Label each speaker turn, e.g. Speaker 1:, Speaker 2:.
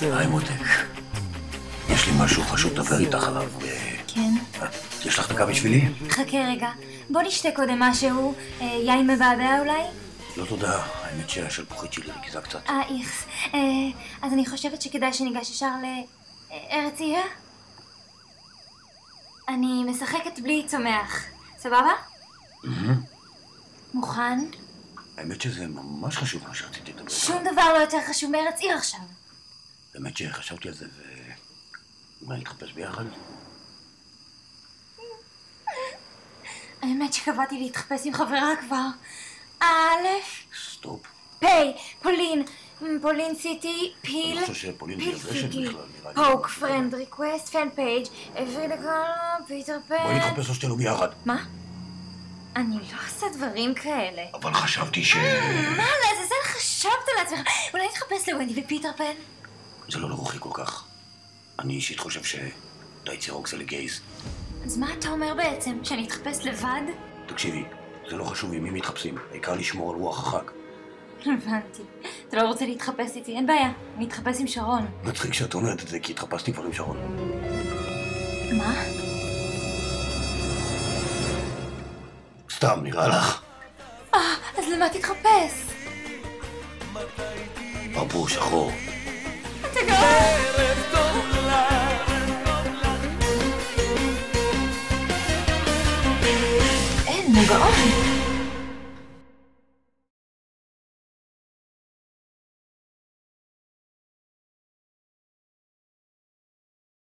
Speaker 1: היי מותק, יש לי משהו חשוב לדבר איתך עליו.
Speaker 2: כן?
Speaker 1: יש לך דקה בשבילי?
Speaker 2: חכה רגע, בוא נשתה קודם משהו, יין מבעבע אולי?
Speaker 1: לא תודה, האמת שהשלפוחית שלי ריכיזה קצת.
Speaker 2: איכס, אז אני חושבת שכדאי שניגש ישר לארץ עיר? אני משחקת בלי צומח, סבבה? מוכן?
Speaker 1: האמת שזה ממש חשוב מה שרציתי לדבר.
Speaker 2: שום דבר לא יותר חשוב מארץ עיר עכשיו.
Speaker 1: האמת שחשבתי על זה אולי נתחפש ביחד?
Speaker 2: האמת שקבעתי להתחפש עם חברה כבר. א',
Speaker 1: סטופ.
Speaker 2: פיי, פולין סיטי, פיל.
Speaker 1: אני חושב שפולין היא רשת בכלל, נראה לי.
Speaker 2: פוק, פרנד, ריקווסט, פן פייג', אברי דקה, פיטר פן.
Speaker 1: בואי נתחפש לשתינו ביחד.
Speaker 2: מה? אני לא עושה דברים כאלה.
Speaker 1: אבל חשבתי ש...
Speaker 2: מה לעזאזל חשבת לעצמך? אולי נתחפש לוונדי ופיטר פן?
Speaker 1: זה לא לרוחי כל כך. אני אישית חושב שדי צירוק זה לגייז.
Speaker 2: אז מה אתה אומר בעצם? שאני אתחפש לבד?
Speaker 1: תקשיבי, זה לא חשוב עם מי מתחפשים, העיקר לשמור על רוח החג.
Speaker 2: הבנתי. אתה לא רוצה להתחפש איתי, אין בעיה. אני אתחפש עם שרון.
Speaker 1: מצחיק שאת אומרת את זה, כי התחפשתי כבר עם שרון.
Speaker 2: מה?
Speaker 1: סתם, נראה לך.
Speaker 2: אז למה תתחפש?
Speaker 1: ברבור שחור.
Speaker 2: אתה גאון! אין, הוא גאון.